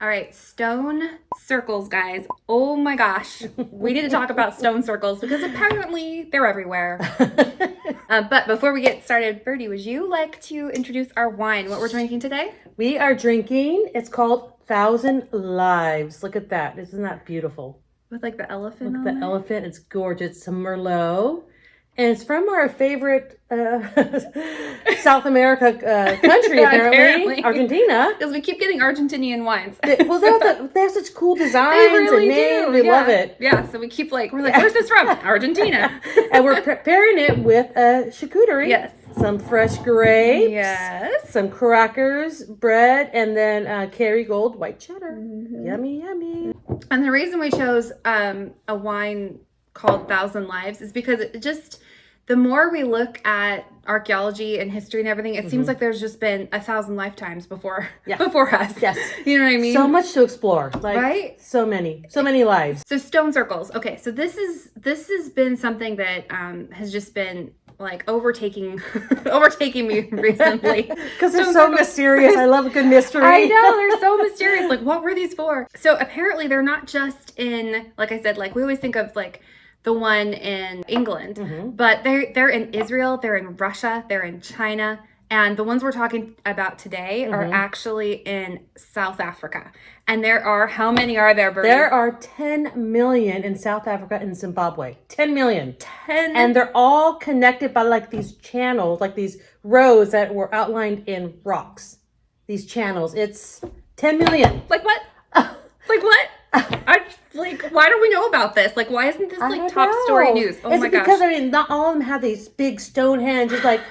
right, stone circles, guys. Oh my gosh. We need to talk about stone circles because apparently they're everywhere. But before we get started, Birdie, would you like to introduce our wine, what we're drinking today? We are drinking, it's called Thousand Lives. Look at that. Isn't that beautiful? With like the elephant Look on at the it? elephant. It's gorgeous. It's a Merlot. And it's from our favorite South America country, apparently. Argentina. Because we keep getting Argentinian wines. They have such cool designs really and names. do. We love it. Yeah, so we're like, where's this from? Argentina. And we're preparing it with a charcuterie. Yes. Some fresh grapes. Yes. Some crackers, bread, and then Kerrygold white cheddar. Mm-hmm. Yummy, yummy. And the reason we chose a wine called Thousand Lives is because it just, the more we look at archaeology and history and everything, it seems like there's just been 1,000 lifetimes before us. Yes. You know what I mean? So much to explore. Right? So many lives. So stone circles. Okay, so this has been something that has just been like overtaking me recently. Because they're so mysterious. I love a good mystery. I know, they're so mysterious. Like, what were these for? So apparently they're not just in, like I said, like we always think of like the one in England, but they're in Israel, they're in Russia, they're in China, and the ones we're talking about today are actually in South Africa. And there are, how many are there, Birdie? There are 10 million in South Africa and Zimbabwe. 10 million. 10. And they're all connected by like these channels, like these roads that were outlined in rocks. These channels. It's 10 million. Like what? Like what? Why don't we know about this? Like, why isn't this like top story news? Oh my gosh. Because, I mean, not all of them have these big Stonehenge. It's like,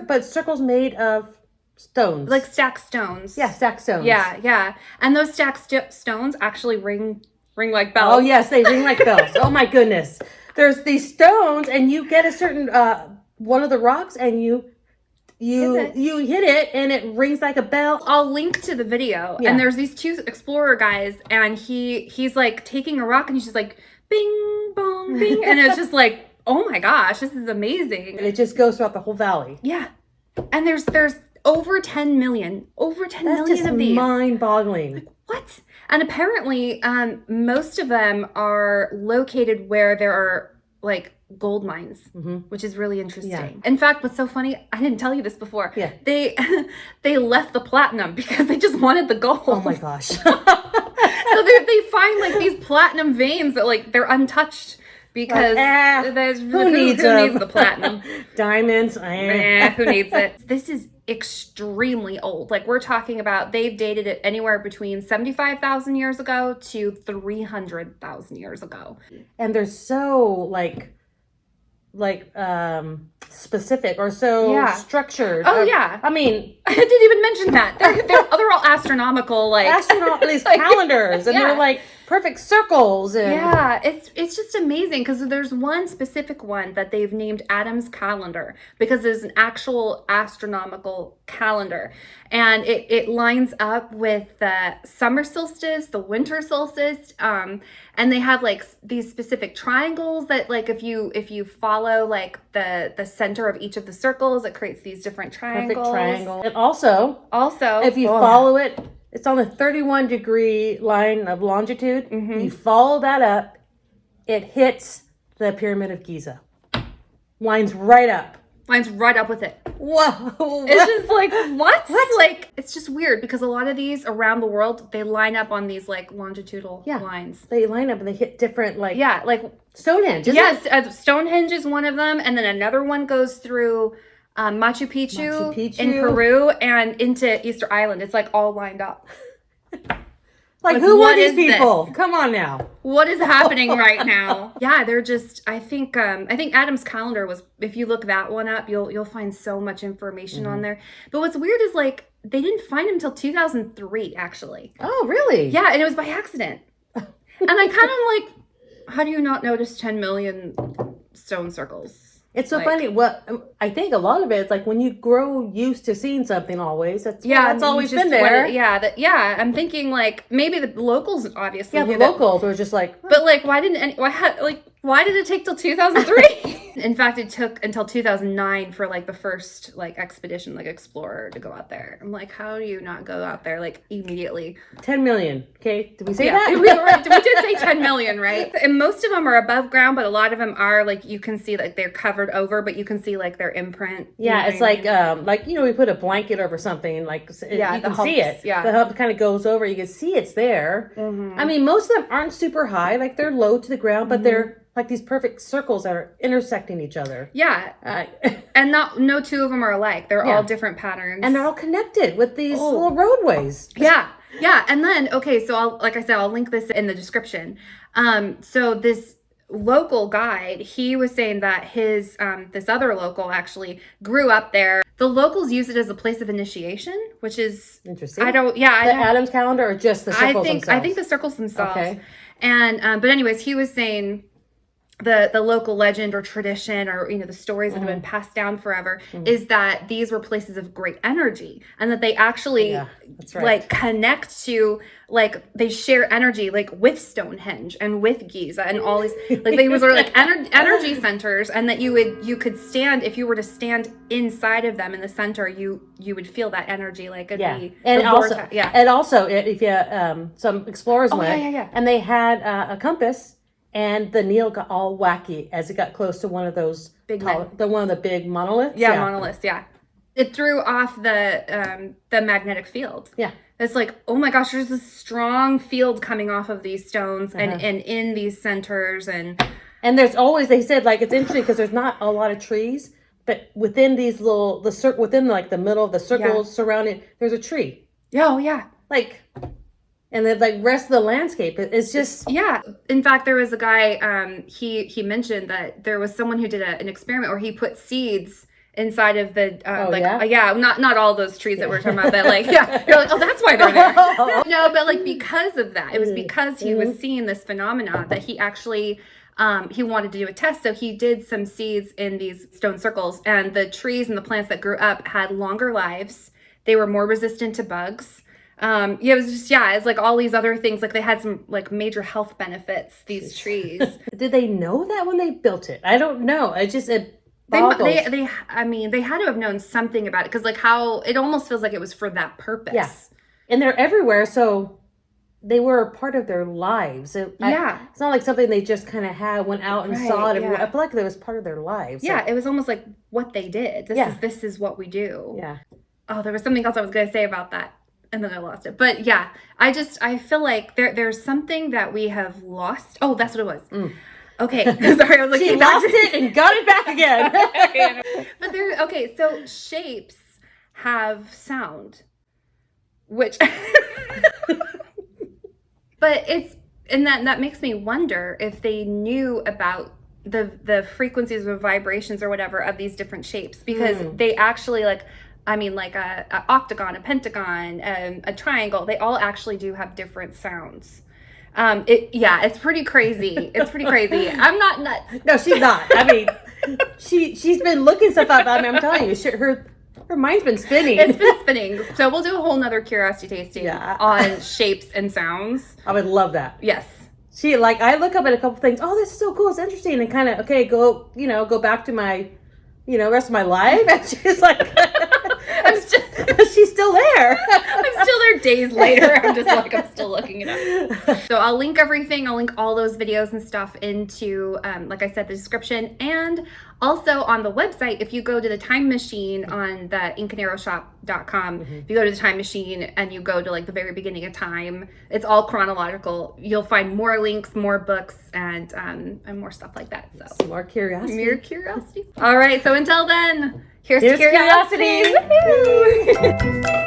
but circles made of stones. Like stacked stones. Yeah, stacked stones. Yeah. And those stacked stones actually ring like bells. Oh, yes, they ring like bells. Oh, my goodness. There's these stones, and you get a certain one of the rocks, and you hit it, and it rings like a bell. I'll link to the video. Yeah. And there's these two explorer guys, and he's like taking a rock, and he's just like, bing, bong, bing. And it's just like, oh my gosh, this is amazing. And it just goes throughout the whole valley. Yeah. And there's over 10 million. Over 10 million That's just of these. Mind-boggling. Like, what? And apparently, most of them are located where there are like gold mines, which is really interesting. Yeah. In fact, what's so funny, I didn't tell you this before. Yeah. They left the platinum because they just wanted the gold. Oh my gosh. So they find like these platinum veins that like they're untouched. Because who needs the platinum? Diamonds. Who needs it? This is extremely old. Like we're talking about, they've dated it anywhere between 75,000 years ago to 300,000 years ago. And they're so specific or so structured. Oh yeah. I mean, I didn't even mention that. They're all astronomical, these calendars, and they're like perfect circles. And it's just amazing because there's one specific one that they've named Adam's calendar because there's an actual astronomical calendar, and it lines up with the summer solstice, the winter solstice, and they have like these specific triangles that like if you follow like the center of each of the circles, it creates these different triangles. Perfect triangle. And also if you follow it, it's on the 31-degree line of longitude. You follow that up, it hits the Pyramid of Giza. Lines right up with it. Whoa. It's just like, what? Like, it's just weird because a lot of these around the world, they line up on these like longitudinal lines. They line up and they hit different like Stonehenge. Stonehenge is one of them, and then another one goes through Machu Picchu in Peru and into Easter Island. It's like all lined up. Like who are these people? This? Come on now. What is happening right now? Yeah, they're just. I think Adam's calendar was. If you look that one up, you'll find so much information on there. But what's weird is like they didn't find him till 2003. Actually. Oh really? Yeah, and it was by accident. And I kind of like, how do you not notice 10 million stone circles? It's so funny. What I think a lot of it is like when you grow used to seeing something always. That's always been there. I'm thinking like maybe the locals obviously. Yeah, the locals were just like. But like, why did it take till 2003? In fact, it took until 2009 for like the first like expedition, like explorer to go out there. I'm like, how do you not go out there like immediately? 10 million. Okay. Did we say that? We did say 10 million, right? And most of them are above ground, but a lot of them are like, you can see like they're covered over, but you can see like their imprint. Yeah. It's like, we put a blanket over something, like you can see it. Yeah. The hub kind of goes over. You can see it's there. I mean, most of them aren't super high. Like they're low to the ground, but they're like these perfect circles that are intersecting each other. Yeah. And no two of them are alike. They're all different patterns. And they're all connected with these little roadways. Yeah. Yeah. And then, okay, so I'll link this in the description. So this local guide, he was saying that his, this other local actually grew up there. The locals use it as a place of initiation, which is interesting. The Adams calendar or just the circles themselves? I think the circles themselves. Okay. And, but anyways, he was saying the local legend or tradition or the stories that have been passed down forever is that these were places of great energy and that they actually like connect to, like they share energy like with Stonehenge and with Giza and all these like they were like energy centers, and that you could stand, if you were to stand inside of them in the center, you would feel that energy like it'd be and also if you some explorers went and they had a compass. And the needle got all wacky as it got close to one of those one of the big monoliths. Yeah, monoliths. Yeah, it threw off the magnetic field. Yeah, it's like, oh my gosh, there's this strong field coming off of these stones and in these centers and there's always, they said, like, it's interesting because there's not a lot of trees, but within these within like the middle of the circles surrounding, there's a tree. Oh yeah, like. And the like rest of the landscape, it's just In fact, there was a guy. He mentioned that there was someone who did an experiment where he put seeds inside of the not all those trees that we're talking about, but like you're like, oh, that's why they're there. No, but like because of that, it was because he was seeing this phenomena that he actually. He wanted to do a test, so he did some seeds in these stone circles, and the trees and the plants that grew up had longer lives. They were more resistant to bugs. It was just, it's like all these other things, like they had some like major health benefits, these trees. Did they know that when they built it? I don't know. It they had to have known something about it, because like how it almost feels like it was for that purpose. Yeah. And they're everywhere, so they were part of their lives. It's not like something they just kind of went out and saw it. I feel like it was part of their lives. Yeah, it was almost like what they did. This is what we do. Yeah. Oh, there was something else I was going to say about that. And then I lost it. But yeah, I feel like there's something that we have lost. Oh, that's what it was. Okay. Sorry, I was like, she lost it and got it back again. But so shapes have sound, which but that makes me wonder if they knew about the frequencies or vibrations or whatever of these different shapes, because they actually like a octagon, a pentagon, a triangle, they all actually do have different sounds. It's pretty crazy. It's pretty crazy. I'm not nuts. No, she's not. I mean, she's been looking stuff up. I mean, I'm telling you, her mind's been spinning. It's been spinning. So we'll do a whole nother curiosity tasting on shapes and sounds. I would love that. Yes. I look up at a couple things. Oh, this is so cool. It's interesting. And kind of, go back to my, rest of my life. And she's like... she's still there. I'm still there days later. I'm still looking it up. So I'll link everything. I'll link all those videos and stuff into, like I said, the description. And also on the website, if you go to the time machine on the incaneroshop.com, if you go to the time machine and you go to like the very beginning of time, it's all chronological. You'll find more links, more books, and more stuff like that. So more curiosity. More curiosity. All right. So until then, here's to curiosity. Woo-hoo!